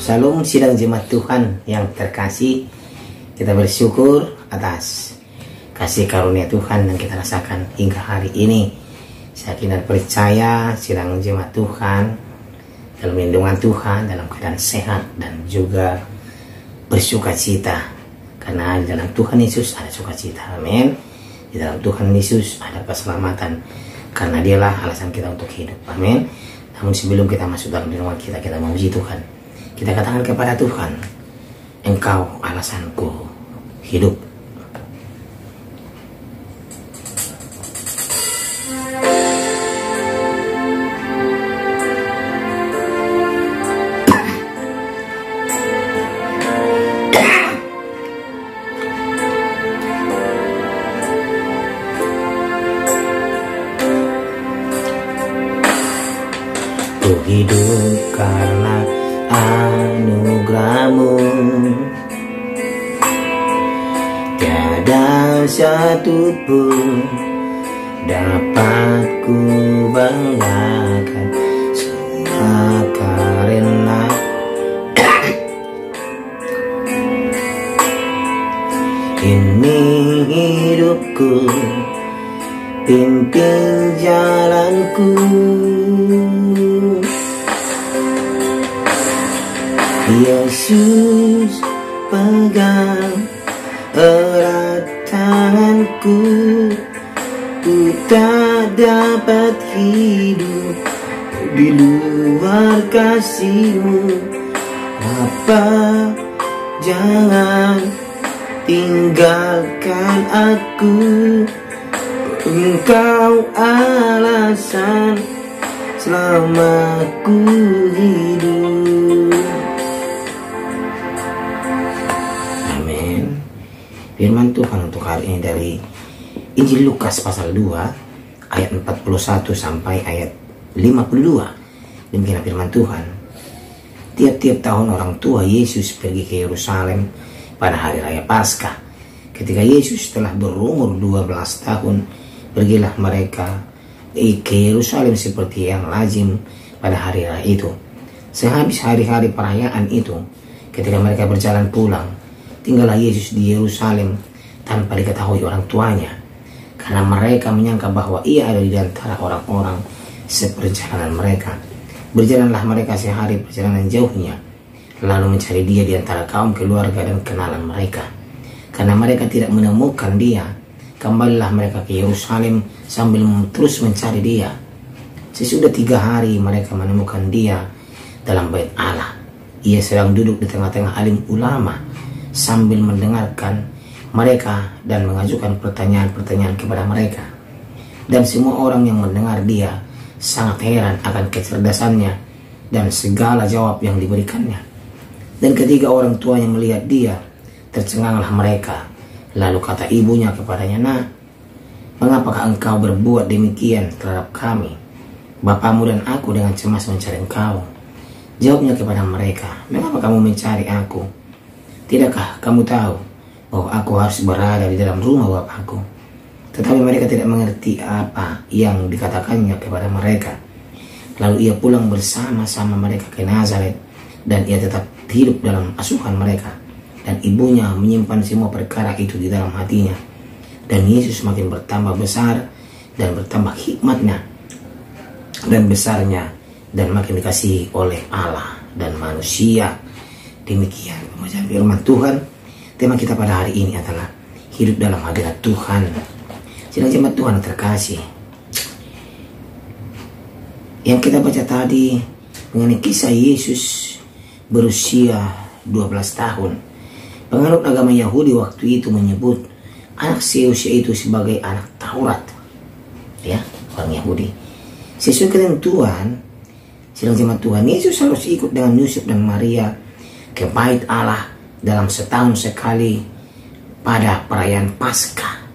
Shalom sidang jemaat Tuhan yang terkasih. Kita bersyukur atas kasih karunia Tuhan yang kita rasakan hingga hari ini. Saya yakin dan percaya sidang jemaat Tuhan dalam lindungan Tuhan, dalam keadaan sehat dan juga bersukacita. Karena di dalam Tuhan Yesus ada sukacita. Amin. Di dalam Tuhan Yesus ada keselamatan. Karena dialah alasan kita untuk hidup. Amin. Namun sebelum kita masuk dalam lindungan kita memuji Tuhan. Kita katakan kepada Tuhan, Engkau alasanku hidup. Ku hidup karena anugerahmu, tiada satu pun dapat ku banggakan, semua karena ini hidupku, pimpin jalanku. Yesus pegang erat tanganku, ku tak dapat hidup di luar kasih-Mu. Bapa, jangan tinggalkan aku, Engkau alasan selama ku hidup. Firman Tuhan untuk hari ini dari Injil Lukas pasal 2 ayat 41 sampai ayat 52. Demikian firman Tuhan. Tiap-tiap tahun orang tua Yesus pergi ke Yerusalem pada hari raya Paskah. Ketika Yesus telah berumur 12 tahun, pergilah mereka ke Yerusalem seperti yang lazim pada hari raya itu. Sehabis hari-hari perayaan itu, ketika mereka berjalan pulang, tinggallah Yesus di Yerusalem tanpa diketahui orang tuanya, karena mereka menyangka bahwa ia ada di antara orang-orang seperjalanan mereka. Berjalanlah mereka sehari perjalanan jauhnya, lalu mencari dia di antara kaum keluarga dan kenalan mereka. Karena mereka tidak menemukan dia, kembalilah mereka ke Yerusalem sambil terus mencari dia. Sesudah 3 hari mereka menemukan dia dalam bait Allah. Ia sedang duduk di tengah-tengah alim ulama sambil mendengarkan mereka dan mengajukan pertanyaan-pertanyaan kepada mereka. Dan semua orang yang mendengar dia sangat heran akan kecerdasannya dan segala jawab yang diberikannya. Dan ketika orang tuanya melihat dia, tercenganglah mereka. Lalu kata ibunya kepadanya, "Nak, mengapakah engkau berbuat demikian terhadap kami? Bapamu dan aku dengan cemas mencari engkau." Jawabnya kepada mereka, "Mengapa kamu mencari aku? Tidakkah kamu tahu bahwa aku harus berada di dalam rumah Bapakku?" Tetapi mereka tidak mengerti apa yang dikatakannya kepada mereka. Lalu ia pulang bersama-sama mereka ke Nazaret, dan ia tetap hidup dalam asuhan mereka. Dan ibunya menyimpan semua perkara itu di dalam hatinya. Dan Yesus makin bertambah besar dan bertambah hikmatnya dan besarnya, dan makin dikasihi oleh Allah dan manusia. Demikian pembacaan firman Tuhan. Tema kita pada hari ini adalah hidup dalam hadirat Tuhan. Sidang jemaat Tuhan terkasih, yang kita baca tadi mengenai kisah Yesus berusia 12 tahun. Penganut agama Yahudi waktu itu menyebut anak seusia itu sebagai anak Taurat. Ya, orang Yahudi. Sesuai ketentuan sidang jemaat Tuhan, Yesus harus ikut dengan Yusuf dan Maria ke bait Allah dalam setahun sekali pada perayaan Paskah.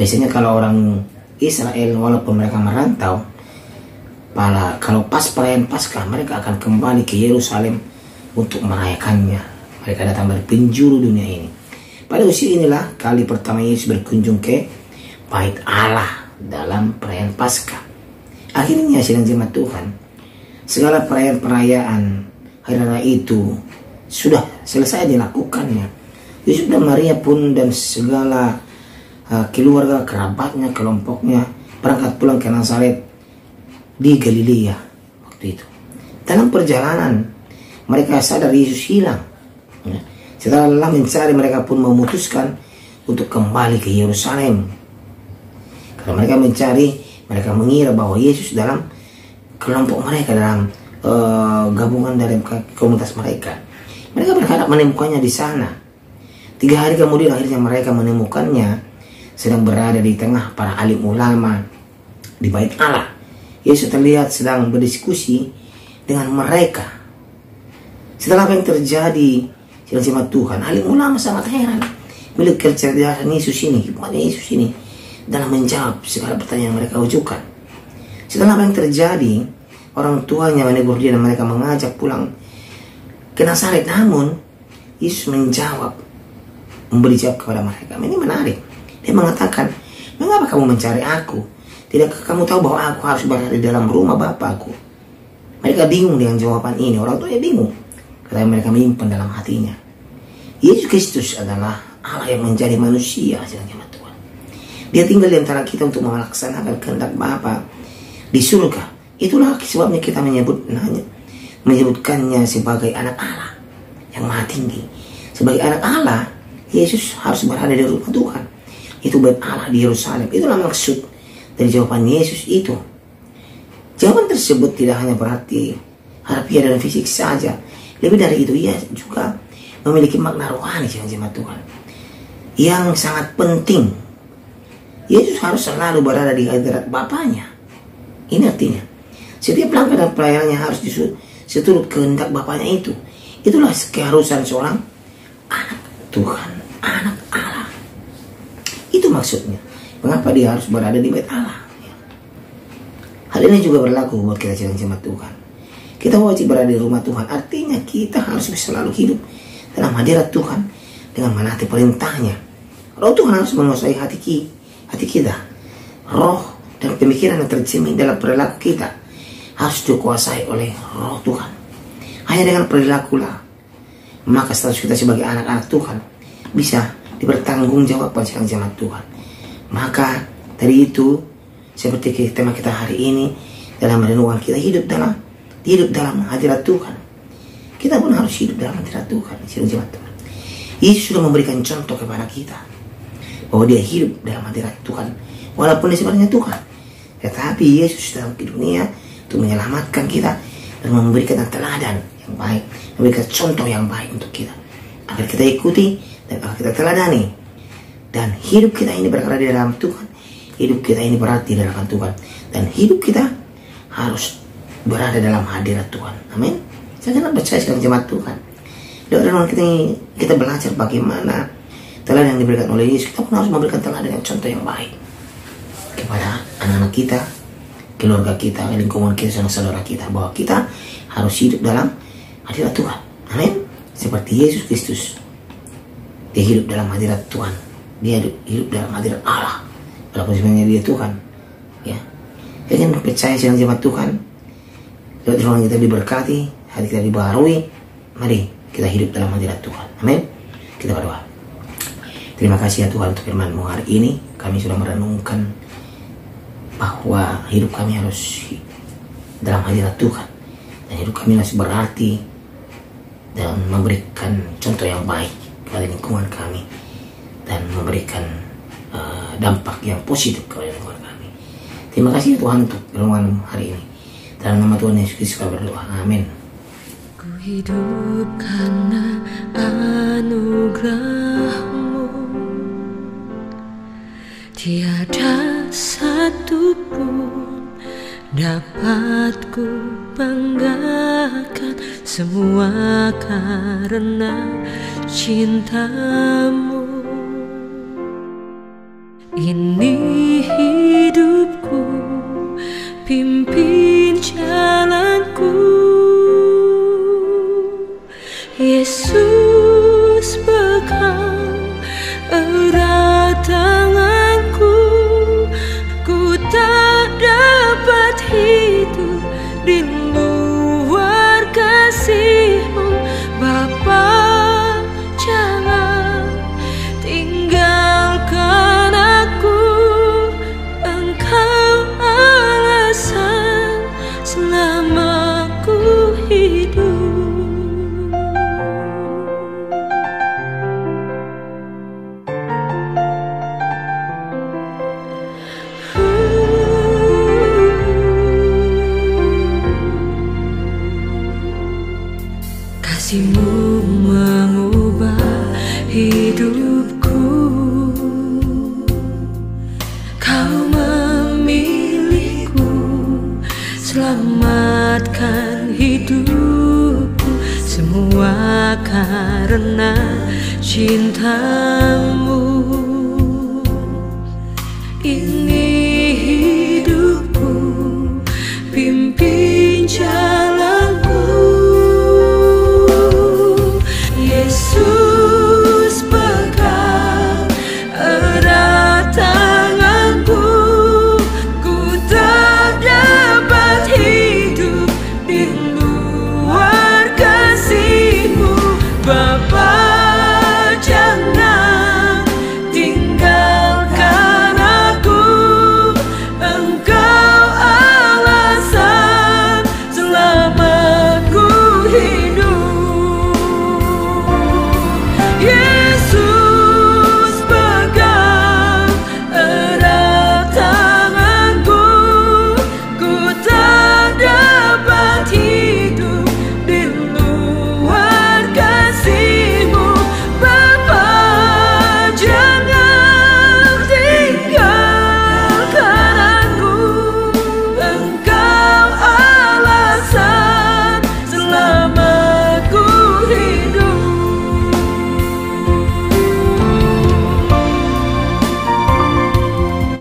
Biasanya kalau orang Israel walaupun mereka merantau, kalau pas perayaan Paskah mereka akan kembali ke Yerusalem untuk merayakannya. Mereka datang dari penjuru dunia ini. Pada usia inilah kali pertama Yesus berkunjung ke bait Allah dalam perayaan Paskah. Akhirnya sidang jemaat Tuhan, segala perayaan-perayaan hari raya itu sudah selesai dilakukannya. Yusuf dan Maria pun dan segala keluarga, kerabatnya, kelompoknya berangkat pulang ke Nazaret di Galilea waktu itu. Dalam perjalanan mereka sadar Yesus hilang. Setelah lelah mencari, mereka pun memutuskan untuk kembali ke Yerusalem. Karena mereka mencari, mereka mengira bahwa Yesus dalam kelompok mereka, dalam gabungan dari komunitas mereka. Mereka berharap menemukannya di sana. 3 hari kemudian akhirnya mereka menemukannya sedang berada di tengah para alim ulama di bait Allah. Yesus terlihat sedang berdiskusi dengan mereka. Setelah apa yang terjadi, jemaat Tuhan, alim ulama sangat heran melihat kecerdasan Yesus ini, hikmatnya Yesus ini dalam menjawab segala pertanyaan yang mereka ujukan. Setelah apa yang terjadi, orang tuanya menegur dia dan mereka mengajak pulang ke Nazaret. Namun Yesus memberi jawab kepada mereka. Ini menarik. Dia mengatakan, "Mengapa kamu mencari aku? Tidakkah kamu tahu bahwa aku harus berada di dalam rumah Bapakku?" Mereka bingung dengan jawaban ini. Orang tuanya bingung karena mereka menyimpan dalam hatinya, Yesus Kristus adalah Allah yang menjadi manusia, jemaat Tuhan. Dia tinggal di antara kita untuk melaksanakan kehendak Bapa di surga. Itulah sebabnya kita menyebutkannya sebagai anak Allah yang maha tinggi. Sebagai anak Allah, Yesus harus berada di rumah Tuhan. Itu bait Allah di Yerusalem. Itulah maksud dari jawaban Yesus itu. Jawaban tersebut tidak hanya berarti harfiah dan fisik saja. Lebih dari itu, ia juga memiliki makna rohani, jemaat Tuhan, yang sangat penting. Yesus harus selalu berada di hadirat Bapaknya. Ini artinya setiap langkah dan pelayanannya harus seturut kehendak Bapaknya itu. Itulah keharusan seorang anak Tuhan, anak Allah. Itu maksudnya. Mengapa dia harus berada di bait Allah? Hal ini juga berlaku buat kita jemaat Tuhan. Kita wajib berada di rumah Tuhan. Artinya kita harus selalu hidup dalam hadirat Tuhan dengan menaati perintahnya. Roh Tuhan harus menguasai hati kita. Roh dan pemikiran yang tercermin dalam perilaku kita harus dikuasai oleh Roh Tuhan. Hanya dengan perilakulah maka status kita sebagai anak-anak Tuhan bisa dipertanggungjawabkan sebagai jemaat Tuhan. Maka dari itu, seperti tema kita hari ini, dalam renungan kita hidup dalam hadirat Tuhan. Kita pun harus hidup dalam hadirat Tuhan, jemaat Tuhan. Yesus sudah memberikan contoh kepada kita bahwa dia hidup dalam hadirat Tuhan, walaupun dia sebenarnya Tuhan. Tetapi Yesus dalam dunia untuk menyelamatkan kita dan memberikan teladan yang baik, memberikan contoh yang baik untuk kita, agar kita ikuti dan agar kita teladani. Dan hidup kita ini berada di dalam Tuhan. Hidup kita ini berarti di dalam Tuhan. Dan hidup kita harus berada dalam hadirat Tuhan. Amin. Saya kena percaya sekarang jemaat Tuhan. Dalam kita belajar bagaimana teladan yang diberikan oleh Yesus. Kita pun harus memberikan teladan yang contoh yang baik kepada anak-anak kita, keluarga kita, lingkungan kita, saudara kita, bahwa kita harus hidup dalam hadirat Tuhan. Amin. Seperti Yesus Kristus, dia hidup dalam hadirat Tuhan. Dia hidup dalam hadirat Allah, walaupun sebenarnya dia Tuhan. Ya, jangan percaya dengan jemaat Tuhan. Lewat firman kita diberkati, hati kita dibaharui. Mari kita hidup dalam hadirat Tuhan. Amin. Kita berdoa. Terima kasih ya Tuhan untuk firman-Mu hari ini. Kami sudah merenungkan bahwa hidup kami harus dalam hadirat Tuhan, dan hidup kami harus berarti dan memberikan contoh yang baik kepada lingkungan kami, dan memberikan dampak yang positif kepada lingkungan kami. Terima kasih ya Tuhan untuk renungan hari ini. Dalam nama Tuhan Yesus Kristus kami berdoa. Amin. Ku hidup karena anugerah-Mu, tiada satu pun dapat ku banggakan, semua karena cinta-Mu. Ini hidupku, pimpin jalanku. Yesus pegang erat tanganku, ku tak dapat hidup di luar kasih-Mu Bapa. selamatkan hidupku, semua karena cintamu. Ini